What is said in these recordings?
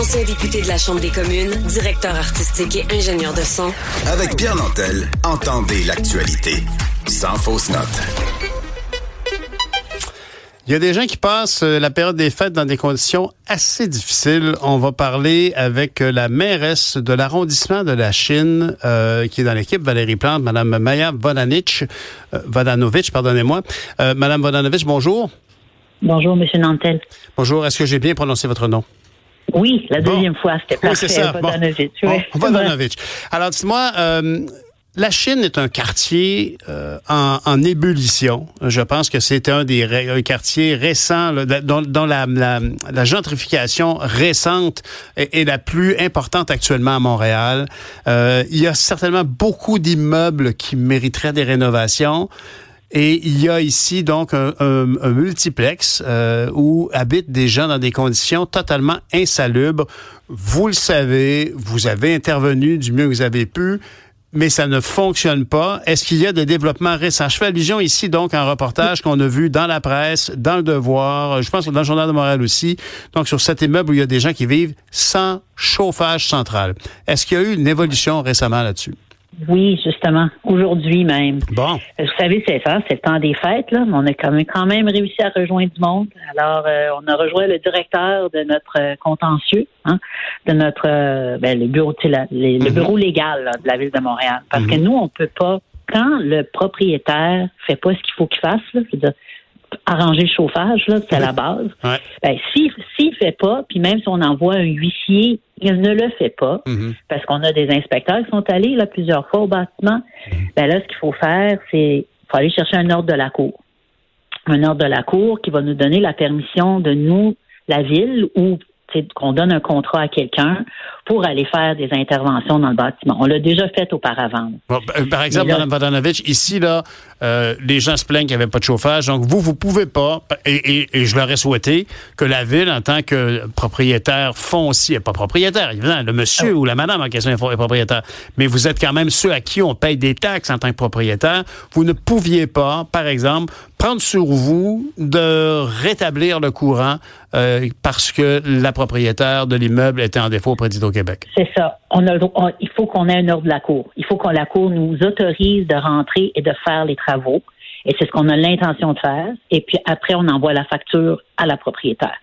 ancien député de la Chambre des communes, directeur artistique et ingénieur de son. Avec Pierre Nantel, entendez l'actualité. Sans fausse note. Il y a des gens qui passent la période des fêtes dans des conditions assez difficiles. On va parler avec la mairesse de l'arrondissement de la Chine, qui est dans l'équipe, Valérie Plante, Mme Maya Vodanovic, Mme Vodanovic, bonjour. Bonjour, M. Nantel. Bonjour, est-ce que j'ai bien prononcé votre nom? Oui, la deuxième fois, c'était parfait. Oui, c'est ça. Vodanovic. Bon, Vodanovic. Alors, dis-moi, la Chine est un quartier en ébullition. Je pense que c'est un quartiers récents là, dont la gentrification récente est la plus importante actuellement à Montréal. Il y a certainement beaucoup d'immeubles qui mériteraient des rénovations. Et il y a ici donc un multiplex où habitent des gens dans des conditions totalement insalubres. Vous le savez, vous avez intervenu du mieux que vous avez pu, mais ça ne fonctionne pas. Est-ce qu'il y a des développements récents? Je fais allusion ici donc à un reportage qu'on a vu dans la presse, dans Le Devoir, je pense dans le Journal de Montréal aussi, donc sur cet immeuble où il y a des gens qui vivent sans chauffage central. Est-ce qu'il y a eu une évolution récemment là-dessus? Oui, justement, aujourd'hui même. Bon. Vous savez, c'est le temps des fêtes, là, mais on a quand même réussi à rejoindre du monde. Alors, on a rejoint le directeur de notre contentieux, de notre le bureau, le bureau légal là, de la Ville de Montréal. Parce que nous, on peut pas, quand le propriétaire fait pas ce qu'il faut qu'il fasse, là, je veux dire, arranger le chauffage, là, c'est à la base. Ouais. Ben, s'il fait pas, puis même si on envoie un huissier, il ne le fait pas, parce qu'on a des inspecteurs qui sont allés là, plusieurs fois au bâtiment. Ben là, ce qu'il faut faire, c'est faut aller chercher un ordre de la Cour. Un ordre de la Cour qui va nous donner la permission de nous, la Ville, ou qu'on donne un contrat à quelqu'un pour aller faire des interventions dans le bâtiment. On l'a déjà fait auparavant. Bon, par exemple, Mme Vodanovic, ici, là, les gens se plaignent qu'il n'y avait pas de chauffage. Donc, vous pouvez pas, et je leur ai souhaité que la Ville, en tant que propriétaire foncier, pas propriétaire, évidemment, le monsieur ou la madame en question est propriétaire, mais vous êtes quand même ceux à qui on paye des taxes en tant que propriétaire. Vous ne pouviez pas, par exemple, prendre sur vous de rétablir le courant parce que la propriétaire de l'immeuble était en défaut auprès d'Hydro-Québec. C'est ça. Il faut qu'on ait un ordre de la Cour. Il faut que la Cour nous autorise de rentrer et de faire les travaux. Et c'est ce qu'on a l'intention de faire. Et puis après, on envoie la facture à la propriétaire.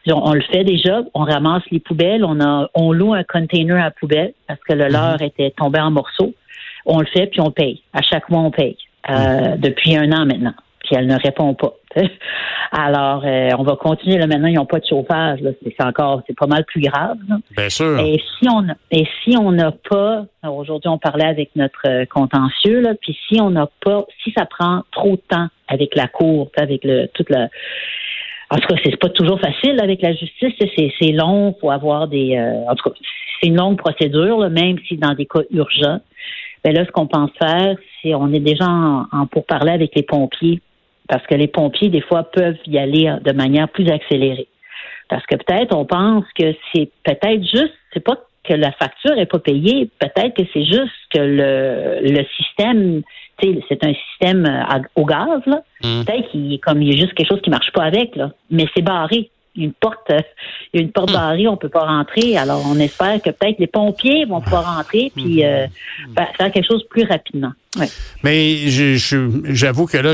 On le fait déjà. On ramasse les poubelles. On loue un container à poubelle parce que le leur était tombé en morceaux. On le fait, puis on paye. À chaque mois, on paye. Depuis 1 an maintenant. Puis elle ne répond pas. Alors, on va continuer. Là, maintenant, ils n'ont pas de chauffage. Là, c'est pas mal plus grave. Là. Bien sûr. Et si on n'a pas, aujourd'hui, on parlait avec notre contentieux, là, puis si ça prend trop de temps avec la Cour, avec en tout cas, c'est pas toujours facile avec la justice. C'est long, faut avoir en tout cas, c'est une longue procédure, là, même si dans des cas urgents. Ben là, ce qu'on pense faire, c'est on est déjà en pourparlers avec les pompiers. Parce que les pompiers, des fois, peuvent y aller de manière plus accélérée. Parce que peut-être, on pense que c'est pas que la facture n'est pas payée, peut-être que c'est juste que le système, c'est un système au gaz, là. Peut-être qu'il y a juste quelque chose qui marche pas avec, là. Mais c'est barré. Il y a une porte barrée, on peut pas rentrer. Alors, on espère que peut-être les pompiers vont pouvoir rentrer puis faire quelque chose plus rapidement. Ouais. Mais j'avoue que là,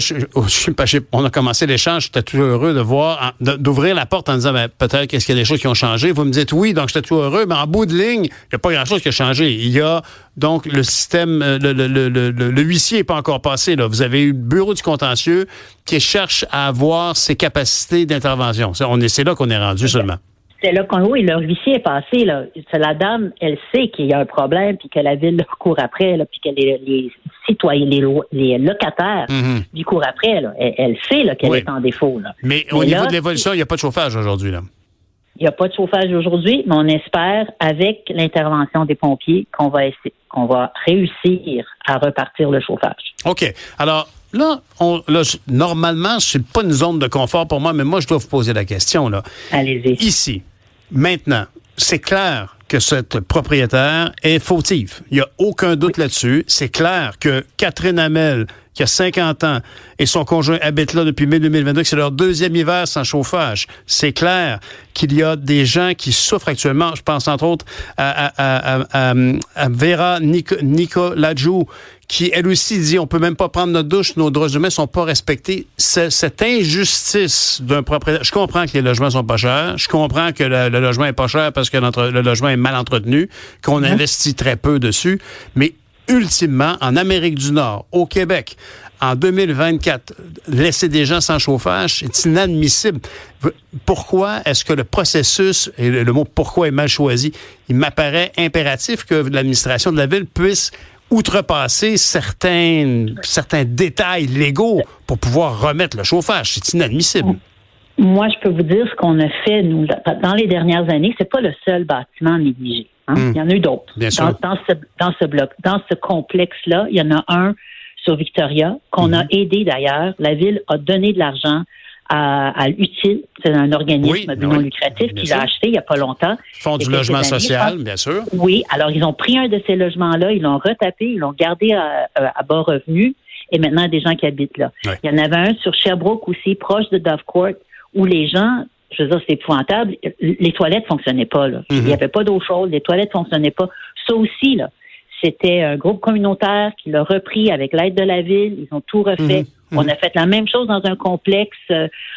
on a commencé l'échange, j'étais tout heureux de voir, d'ouvrir la porte en disant, peut-être qu'est-ce qu'il y a des choses qui ont changé. Vous me dites oui, donc j'étais tout heureux, mais en bout de ligne, il n'y a pas grand-chose qui a changé. Il y a donc le système, le huissier n'est pas encore passé. Là. Vous avez eu le bureau du contentieux qui cherche à avoir ses capacités d'intervention. C'est là qu'on est rendu seulement. C'est là le huissier est passé, là. La dame, elle sait qu'il y a un problème, puis que la Ville court après, là, puis que les citoyens, les locataires lui courent après, là. Elle sait là, qu'elle est en défaut. Là. Mais au niveau de l'évolution, il n'y a pas de chauffage aujourd'hui, là. Il n'y a pas de chauffage aujourd'hui, mais on espère, avec l'intervention des pompiers, qu'on va réussir à repartir le chauffage. OK. Alors, Là, normalement, c'est pas une zone de confort pour moi, mais moi, je dois vous poser la question. Là. Allez-y. Ici, maintenant, c'est clair que cette propriétaire est fautive. Il n'y a aucun doute là-dessus. C'est clair que Catherine Hamel, qui a 50 ans et son conjoint habite là depuis mai 2022, que c'est leur deuxième hiver sans chauffage. C'est clair qu'il y a des gens qui souffrent actuellement. Je pense entre autres à Vera Nicolajou, qui, elle aussi, dit on peut même pas prendre notre douche, nos droits humains sont pas respectés. Cette injustice d'un propriétaire... Je comprends que les logements sont pas chers. Je comprends que le logement est pas cher parce que le logement est mal entretenu, qu'on investit très peu dessus. Mais ultimement, en Amérique du Nord, au Québec, en 2024, laisser des gens sans chauffage, c'est inadmissible. Pourquoi est-ce que le processus, et le mot « pourquoi » est mal choisi, il m'apparaît impératif que l'administration de la Ville puisse outrepasser certains détails légaux pour pouvoir remettre le chauffage. C'est inadmissible. Moi, je peux vous dire ce qu'on a fait, nous, dans les dernières années. C'est pas le seul bâtiment négligé. Il y en a eu d'autres. Dans ce complexe-là, il y en a un sur Victoria qu'on a aidé d'ailleurs. La Ville a donné de l'argent à Utile, c'est un organisme non lucratif qui l'a acheté il n'y a pas longtemps. Fonds du logement social, bien sûr. Oui, alors ils ont pris un de ces logements-là, ils l'ont retapé, ils l'ont gardé à bas revenu, et maintenant il y a des gens qui habitent là. Oui. Il y en avait un sur Sherbrooke aussi, proche de Dove Court, où les gens, je veux dire, c'est épouvantable, les toilettes ne fonctionnaient pas. Là. Il n'y avait pas d'eau chaude, les toilettes ne fonctionnaient pas. Ça aussi, là, c'était un groupe communautaire qui l'a repris avec l'aide de la Ville. Ils ont tout refait. On a fait la même chose dans un complexe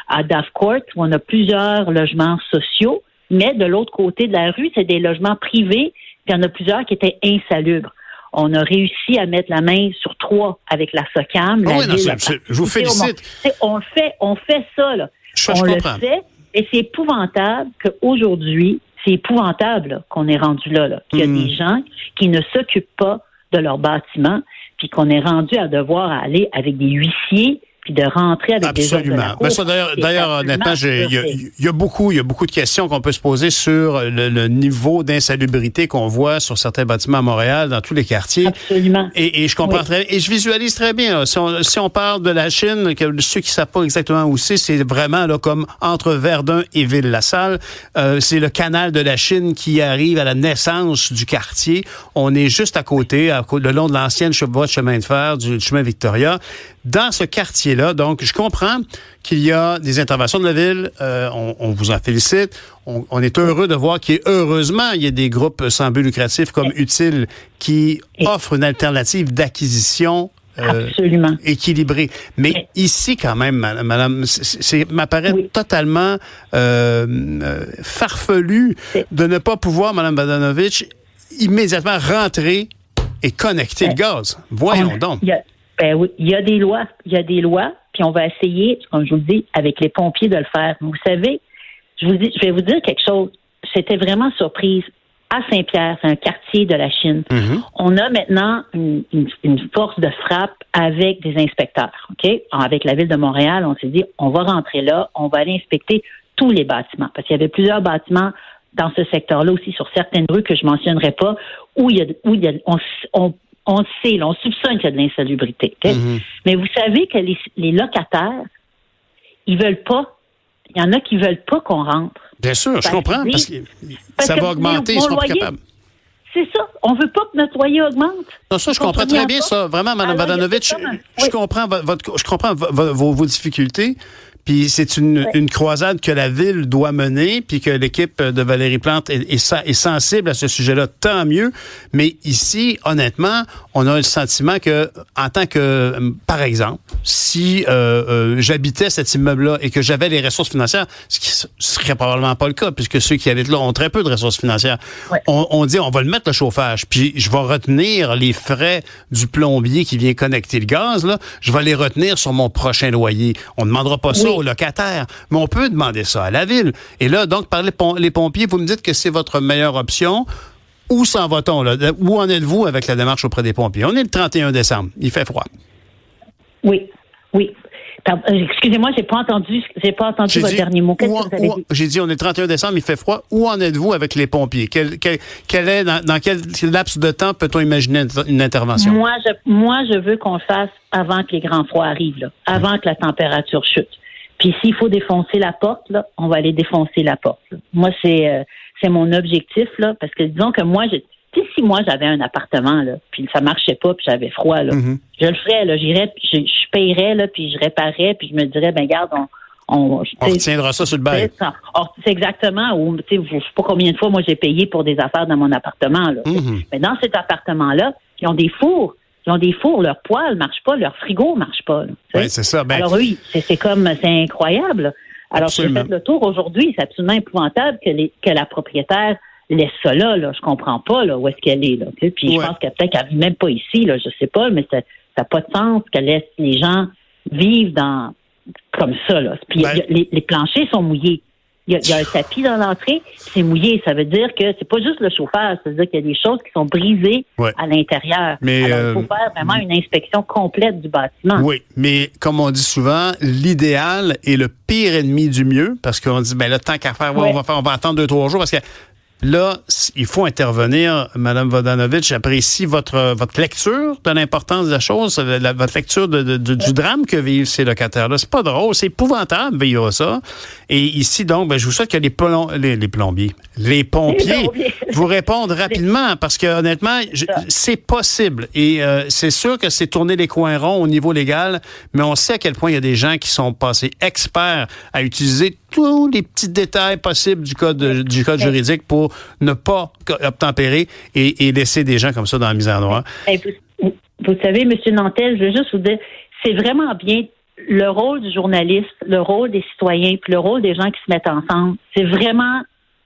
à Dove Court où on a plusieurs logements sociaux, mais de l'autre côté de la rue, c'est des logements privés, puis il y en a plusieurs qui étaient insalubres. On a réussi à mettre la main sur 3 avec la SOCAM. Je vous félicite. On fait ça, là. On le fait, et c'est épouvantable qu'aujourd'hui, c'est épouvantable qu'on est rendu là. Qu'il y a des gens qui ne s'occupent pas de leur bâtiment, puis qu'on est rendu à devoir aller avec des huissiers, puis de rentrer avec des ordres de la cour. Ça, d'ailleurs, honnêtement, il y a beaucoup de questions qu'on peut se poser sur le niveau d'insalubrité qu'on voit sur certains bâtiments à Montréal, dans tous les quartiers. Absolument. Et je comprends très bien. Et je visualise très bien. Là, si on parle de la Chine, que ceux qui ne savent pas exactement où c'est vraiment là comme entre Verdun et Ville-la-Salle. C'est le canal de la Chine qui arrive à la naissance du quartier. On est juste à côté, le long de l'ancienne voie de chemin de fer, du chemin Victoria. Dans ce quartier-là, donc, je comprends qu'il y a des interventions de la Ville. On vous en félicite. On est heureux de voir heureusement, il y a des groupes sans but lucratif comme Utile qui offrent une alternative d'acquisition équilibrée. Mais ici, quand même, madame, m'apparaît totalement farfelu de ne pas pouvoir, madame Badanovich, immédiatement rentrer et connecter le gaz. Voyons donc. Ben oui, il y a des lois, puis on va essayer, comme je vous le dis, avec les pompiers de le faire. Vous savez, je vais vous dire quelque chose. J'étais vraiment surprise. À Saint-Pierre, c'est un quartier de la Chine. On a maintenant une force de frappe avec des inspecteurs, OK? Avec la Ville de Montréal, on s'est dit, on va rentrer là, on va aller inspecter tous les bâtiments, parce qu'il y avait plusieurs bâtiments dans ce secteur-là aussi, sur certaines rues que je mentionnerai pas, où on sait, là, on soupçonne qu'il y a de l'insalubrité. Okay? Mais vous savez que les locataires, ils veulent pas. Il y en a qui veulent pas qu'on rentre. Bien sûr, je comprends, parce que ça va augmenter, ils seront plus capables. C'est ça. On veut pas que notre loyer augmente. Non, ça, je comprends très bien ça. Vraiment, Mme Badanovich, je comprends vos difficultés. Puis c'est une croisade que la Ville doit mener, puis que l'équipe de Valérie Plante est sensible à ce sujet-là, tant mieux. Mais ici, honnêtement, on a le sentiment que, en tant que, par exemple, si j'habitais cet immeuble-là et que j'avais les ressources financières, ce qui serait probablement pas le cas, puisque ceux qui habitent là ont très peu de ressources financières. Ouais. On dit, on va le mettre le chauffage, puis je vais retenir les frais du plombier qui vient connecter le gaz, là, je vais les retenir sur mon prochain loyer. On ne demandera pas ça aux locataires, mais on peut demander ça à la Ville. Et là, donc, par les pompiers, vous me dites que c'est votre meilleure option. Où s'en va-t-on, là? Où en êtes-vous avec la démarche auprès des pompiers? On est le 31 décembre. Il fait froid. Oui. Excusez-moi, j'ai pas entendu votre dernier mot. Qu'est-ce que vous avez dit? J'ai dit, on est le 31 décembre, il fait froid. Où en êtes-vous avec les pompiers? Dans quel laps de temps peut-on imaginer une intervention? Moi, je veux qu'on le fasse avant que les grands froids arrivent, là, avant que la température chute. Puis s'il faut défoncer la porte, là, on va aller défoncer la porte. Là. Moi, c'est mon objectif, là, parce que disons que moi, Tu sais, si moi, j'avais un appartement, là, puis ça marchait pas, puis j'avais froid, là, je le ferais, là, j'irais, puis je payerais, là, puis je réparerais, puis je me dirais, ben garde, on retiendra ça sur le bail. C'est exactement, ou tu sais, je sais pas combien de fois moi j'ai payé pour des affaires dans mon appartement, là. Mais dans cet appartement-là, ils ont des fours. Leur poêle marche pas, leur frigo marche pas. Oui, c'est ça. Ben, alors oui, c'est incroyable. Là. Alors, j'ai fait le tour aujourd'hui, c'est absolument épouvantable que la propriétaire laisse ça là. Je comprends pas là, où est-ce qu'elle est. Là, puis je pense qu'elle peut-être qu'elle vit même pas ici, là, je sais pas, mais ça n'a pas de sens qu'elle laisse les gens vivre comme ça. Là. Puis les planchers sont mouillés. Il y a un tapis dans l'entrée, c'est mouillé. Ça veut dire que c'est pas juste le chauffage, ça veut dire qu'il y a des choses qui sont brisées à l'intérieur. Mais alors, il faut faire vraiment une inspection complète du bâtiment. Oui, mais comme on dit souvent, l'idéal est le pire ennemi du mieux, parce qu'on dit, ben là, tant qu'à faire, on va attendre 2-3 jours, parce que là, il faut intervenir. Madame Vodanovic, j'apprécie votre lecture de l'importance de la chose, votre lecture du drame que vivent ces locataires-là. C'est pas drôle, c'est épouvantable de vivre ça. Et ici, donc, ben, je vous souhaite que les pompiers vous répondent rapidement, parce que honnêtement, c'est possible. Et c'est sûr que c'est tourner les coins ronds au niveau légal, mais on sait à quel point il y a des gens qui sont passés experts à utiliser tous les petits détails possibles du code juridique pour ne pas obtempérer et laisser des gens comme ça dans la misère noire. Vous savez, M. Nantel, je veux juste vous dire, c'est vraiment bien le rôle du journaliste, le rôle des citoyens, puis le rôle des gens qui se mettent ensemble. C'est vraiment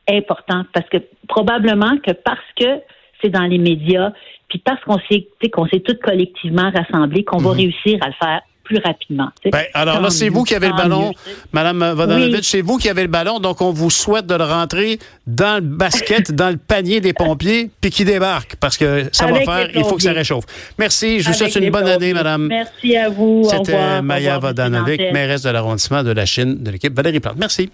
important parce que probablement que parce que c'est dans les médias, puis parce qu'on s'est tous collectivement rassemblés, qu'on va réussir à le faire plus rapidement. Ben, alors là, c'est vous qui avez le ballon. Madame Vodanovic, c'est vous qui avez le ballon, donc on vous souhaite de le rentrer dans le basket, dans le panier des pompiers, puis qui débarque, parce que ça va faire, il faut que ça réchauffe. Merci, je vous souhaite une bonne année, madame. Merci à vous. C'était Maya Vodanovic, mairesse de l'arrondissement de Lachine, de l'équipe Valérie Plante. Merci.